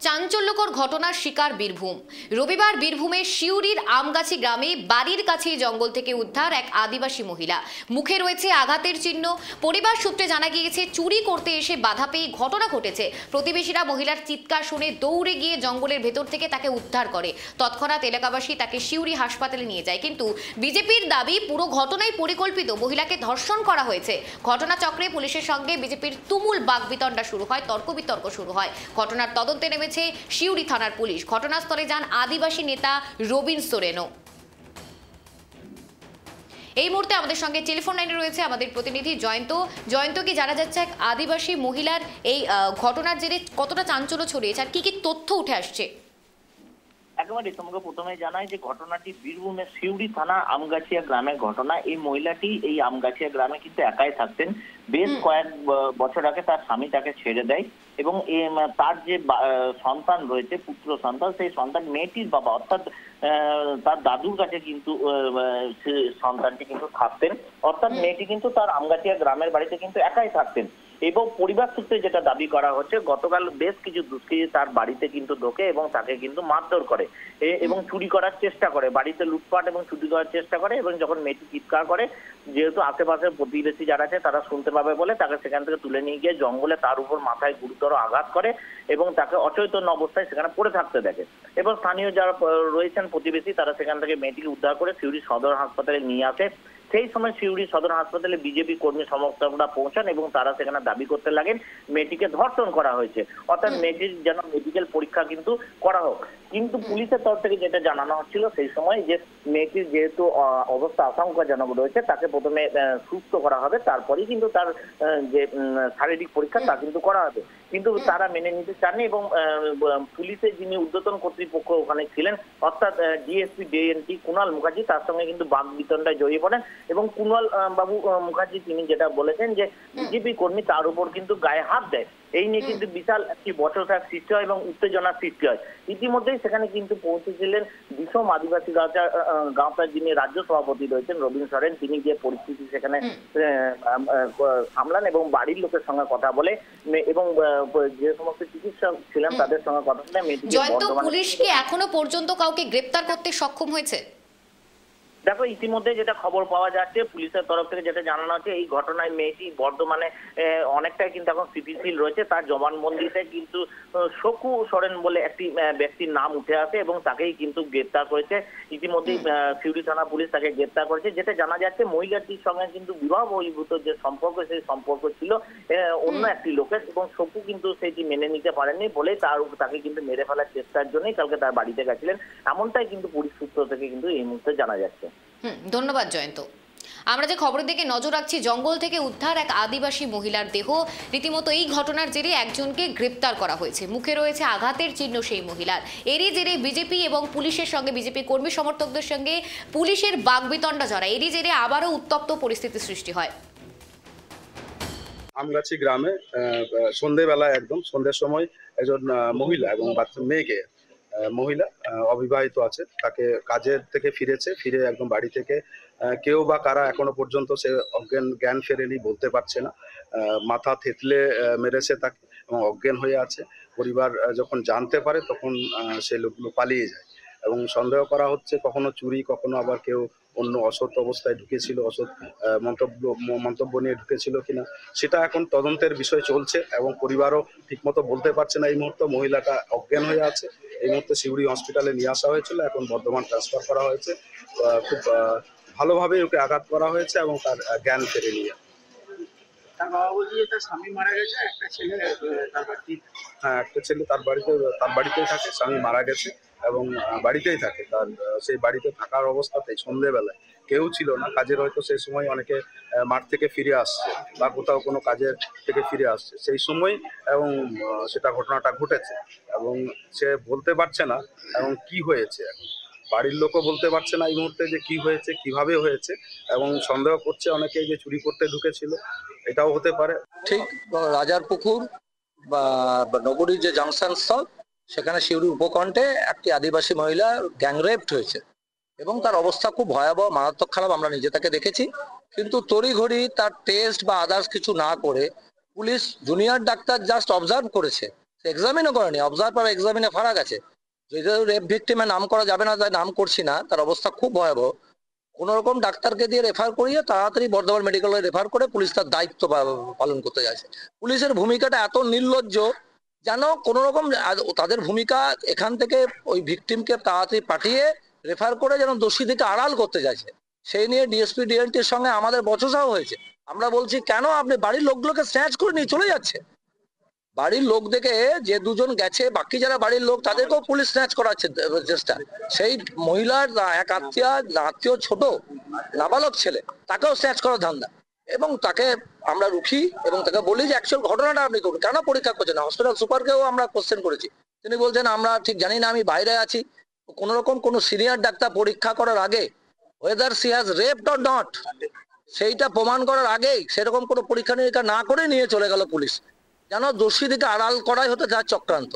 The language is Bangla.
চাঞ্চল্যকর ঘটনার শিকার বীরভূম। রবিবার বীরভূমের শিউরির আমগাছি গ্রামে বাড়ির কাছেই জঙ্গল থেকে উদ্ধার এক আদিবাসী মহিলা। মুখে রয়েছে আঘাতের চিহ্ন। পরিবার সূত্রে জানা গিয়েছে চুরি করতে এসে বাধা পেয়ে ঘটনা ঘটেছে। প্রতিবেশীরা মহিলার চিৎকার শুনে দৌড়ে গিয়ে জঙ্গলের ভেতর থেকে তাকে উদ্ধার করে। তৎক্ষণাৎ এলাকাবাসী তাকে শিউরি হাসপাতালে নিয়ে যায়, কিন্তু বিজেপির দাবি পুরো ঘটনাই পরিকল্পিত। মহিলাকে ধর্ষণ করা হয়েছে। ঘটনাচক্রে পুলিশের সঙ্গে বিজেপির তুমুল বাকবিতণ্ডা শুরু হয়, তর্ক বিতর্ক শুরু হয়। ঘটনার তদন্তে নেমেছে শিউরি থানার পুলিশ। ঘটনাস্থলে যান আদিবাসী নেতা রবিন সোরেনও। এই মুহূর্তে আমাদের সঙ্গে টেলিফোন লাইনে রয়েছে আমাদের প্রতিনিধি জয়ন্ত। জয়ন্ত, কি জানা যাচ্ছে এক আদিবাসী মহিলার এই ঘটনার জেরে কতটা চাঞ্চল্য ছড়িয়েছে আর কি কি তথ্য উঠে আসছে? একেবারে তোমাকে প্রথমে জানাই যে ঘটনাটি বীরভূমের শিউরি থানা আমগাছিয়া গ্রামের ঘটনা। এই মহিলাটি এই আমগাছিয়া গ্রামে কিন্তু একাই থাকতেন। বেশ কয়েক বছর আগে তার স্বামী তাকে ছেড়ে দেয় এবং তার যে সন্তান রয়েছে, পুত্র সন্তান, সেই সন্তান মেয়েটির বাবা অর্থাৎ তার দাদুর কাছে কিন্তু সন্তানটি কিন্তু থাকতেন। অর্থাৎ মেয়েটি কিন্তু তার আমগাছিয়া গ্রামের বাড়িতে কিন্তু একাই থাকতেন। এবং পরিবার সূত্রে যেটা দাবি করা হচ্ছে, গতকাল বেশ কিছু দুষ্কৃতী তার বাড়িতে কিন্তু ঢোকে এবং তাকে কিন্তু মারধর করে এবং চুরি করার চেষ্টা করে, বাড়িতে লুটপাট এবং চুরি করার চেষ্টা করে। এবং যখন মেয়েটি চিৎকার করে, যেহেতু আশেপাশের প্রতিবেশী যারা আছে তারা শুনতে পাবে বলে তাকে সেখান থেকে তুলে নিয়ে গিয়ে জঙ্গলে তার উপর মাথায় গুরুতর আঘাত করে এবং তাকে অচৈতন্য অবস্থায় সেখানে পড়ে থাকতে দেখে। এবং স্থানীয় যারা রয়েছেন প্রতিবেশী, তারা সেখান থেকে মেয়েটিকে উদ্ধার করে সিউড়ি সদর হাসপাতালে নিয়ে আসে। সেই সময় সিউড়ি সদর হাসপাতালে বিজেপি কর্মী সমর্থকরা পৌঁছান এবং তারা সেখানে দাবি করতে লাগেন মেয়েটিকে ধর্ষণ করা হয়েছে, অর্থাৎ মেয়েটির যেন মেডিকেল পরীক্ষা কিন্তু করা হোক। কিন্তু পুলিশের তরফ থেকে যেটা জানানো হচ্ছিল সেই সময় যে মেয়েটির যেহেতু অবস্থা আশঙ্কাজনক রয়েছে, তাকে প্রথমে সুস্থ করা হবে, তারপরেই কিন্তু তার যে শারীরিক পরীক্ষা তা কিন্তু করা হবে। কিন্তু তারা মেনে নিতে চাননি এবং পুলিশের যিনি ঊর্ধ্বতন কর্তৃপক্ষ ওখানে ছিলেন, অর্থাৎ ডিএসপি ডিএনটি কুণাল মুখার্জি, তার সঙ্গে কিন্তু বাকবিতণ্ডায় জড়িয়ে পড়েন। এবং কুণাল বাবু মুখার্জি তিনি যেটা বলেছেন যে বিজেপি কর্মী তার উপর কিন্তু গায়ে হাত দেয়। এই নিয়ে কিন্তু বিশাল একটি বচসার সৃষ্টি হয় এবং উত্তেজনার সৃষ্টি হয়। ইতিমধ্যেই সেখানে কিন্তু পৌঁছেছিলেন বিষম আদিবাসী গাঁওতার যিনি রাজ্য সভাপতি রয়েছেন রবিন সোরেন। তিনি গিয়ে পরিস্থিতি সেখানে সামলান এবং বাড়ির লোকের সঙ্গে কথা বলে এবং যে সমস্ত চিকিৎসক ছিলেন তাদের সঙ্গে কথা বলে মেয়েটিকে। পুলিশ কি এখনো পর্যন্ত কাউকে গ্রেপ্তার করতে সক্ষম হয়েছে? দেখো, ইতিমধ্যে যেটা খবর পাওয়া যাচ্ছে পুলিশের তরফ থেকে যেটা জানানো হচ্ছে, এই ঘটনায় মেয়েটি বর্ধমানে অনেকটাই কিন্তু এখন স্থিতিশীল রয়েছে। তার জবানবন্দিতে কিন্তু শকু সোরেন বলে একটি ব্যক্তির নাম উঠে আসে এবং তাকেই কিন্তু গ্রেপ্তার করেছে। ইতিমধ্যেই সিউড়ি থানা পুলিশ তাকে গ্রেপ্তার করেছে। যেটা জানা যাচ্ছে মহিলাটির সঙ্গে কিন্তু বিবাহ বহির্ভূত যে সম্পর্ক, সেই সম্পর্ক ছিল অন্য একটি লোকের এবং শকু কিন্তু সেটি মেনে নিতে পারেননি বলে তাকে কিন্তু মেরে ফেলার চেষ্টার জন্যই কালকে তার বাড়িতে গেছিলেন। এমনটাই কিন্তু পুলিশ সূত্র থেকে কিন্তু এই মুহূর্তে জানা যাচ্ছে। ধন্যবাদ জয়ন্ত। আমরা যে খবরের দিকে নজর রাখছি, জঙ্গল থেকে উদ্ধার এক আদিবাসী মহিলার দেহ। রীতিমতো এই ঘটনার জেরে একজনকে গ্রেপ্তার করা হয়েছে। মুখে রয়েছে আঘাতের চিহ্ন সেই মহিলার। এরই জেরে বিজেপি এবং পুলিশের সঙ্গে, বিজেপি কর্মী সমর্থকদের সঙ্গে পুলিশের বাকবিতণ্ডা জড়ায়। এরই জেরে আবারও উত্তপ্ত পরিস্থিতি সৃষ্টি হয় আমগাছি গ্রামে। সন্ধ্যেবেলায় একদম সন্ধ্যের সময় একজন মহিলা এবং মেয়েকে, মহিলা অবিবাহিত আছে, তাকে কাজের থেকে ফিরে একদম বাড়ি থেকে কেউ বা কারা এখনো পর্যন্ত সে জ্ঞান ফেরেনি, বলতে পারছে না। মাথা থেতলে মেরেছে তাকে এবং অজ্ঞান হয়ে আছে। পরিবার যখন জানতে পারে তখন সে লোকগুলো পালিয়ে যায় এবং সন্দেহ করা হচ্ছে কখনো চুরি, কখনো আবার কেউ অন্য অসৎ অবস্থায় ঢুকেছিল, অসৎ মন্তব্য নিয়ে ঢুকেছিল কিনা সেটা এখন তদন্তের বিষয় চলছে এবং পরিবারও ঠিকমতো বলতে পারছে না। এই মুহূর্তে মহিলাটা অজ্ঞান হয়ে আছে। এই মুহূর্তে সিউড়ি হসপিটালে নিয়ে আসা হয়েছিল, এখন বর্ধমান ট্রান্সফার করা হয়েছে। খুব ভালোভাবে ওকে আঘাত করা হয়েছে এবং তার জ্ঞান ফেরে নিয়ে। তার বাবা বলছে যে তার স্বামী মারা গেছে, একটা ছেলে তার বাড়িতে। হ্যাঁ, একটা ছেলে তার বাড়িতেই থাকে। স্বামী মারা গেছে এবং বাড়িতেই থাকে। তার সেই বাড়িতে থাকার অবস্থাতেই সন্ধ্যেবেলায় কেউ ছিল না কাজের, হয়তো সেই সময় অনেকে মাঠ থেকে ফিরে আসছে বা কোথাও কোনো কাজের থেকে ফিরে আসছে সেই সময় এবং সেটা ঘটনাটা ঘটেছে এবং সে বলতে পারছে না এবং কি হয়েছে এখন বাড়ির লোকও বলতে পারছে না এই মুহূর্তে যে কি হয়েছে, কিভাবে হয়েছে, এবং সন্দেহ করছে অনেকে যে চুরি করতে ঢুকেছিল, এটাও হতে পারে। ঠিক রাজারপুকুর বা নগরীর যে জাংশন স্থল, সেখানে শিউরি উপকণ্ঠে একটি আদিবাসী মহিলা গ্যাংরেপড হয়েছে এবং তার অবস্থা খুব ভয়াবহ, মারাত্মক খারাপ। আমরা নিজে তাকে দেখেছি, কিন্তু তড়িঘড়ি তার টেস্ট বা আদার্স কিছু না করে police junior doctor just observe করেছে, এক্সামিনও করেনি, অবজার্ভ আর এক্সামিনে ফারাক আছে। যদিও রেপ ভিক্টিমের নাম করা যাবে না, তাই নাম করছি না, তার অবস্থা খুব ভয়াবহ। কোন রকম ডাক্তারকে দিয়ে রেফার করিয়ে তাড়াতাড়ি বর্ধমান মেডিকেলে রেফার করে পুলিশ তার দায়িত্ব পালন করতে যাচ্ছে। পুলিশের ভূমিকাটা এত নির্লজ্জ, যেন কোন রকম তাদের ভূমিকা এখান থেকে ওই ভিকটিমকে তাড়াতাড়ি পাঠিয়ে রেফার করে যেন দোষীদেরকে আড়াল করতে যাচ্ছে। সেই নিয়ে ডিএসপি ডিএনটির সঙ্গে আমাদের বচসাও হয়েছে। আমরা বলছি কেন আপনি বাড়ির লোকগুলোকে স্ন্যাচ করে নিয়ে চলে যাচ্ছে। বাড়ির লোক দেখে যে দুজন গেছে, বাকি যারা বাড়ির লোক তাদেরকেও পুলিশ স্ন্যাচ করার চেষ্টা। সেই মহিলার এক আত্মীয় ছোট নাবালক ছেলে, তাকেও স্ন্যাচ করার ধান্দা। এবং তাকে আমরা রুখি এবং তাকে বলি যে অ্যাকচুয়াল ঘটনাটা আপনি করুন, কেন পরীক্ষা করছেন না। হসপিটাল সুপারকেও আমরা কোশ্চেন করেছি, তিনি বলছেন আমরা ঠিক জানি না, আমি বাইরে আছি। কোন রকম কোন সিনিয়র ডাক্তার পরীক্ষা করার আগে whether she has raped or not সেইটা প্রমাণ করার আগেই সেরকম কোনো পরীক্ষা নিরীক্ষা না করে নিয়ে চলে গেল পুলিশ, যেন দোষীদেরকে আড়াল করাই হতে তার চক্রান্ত।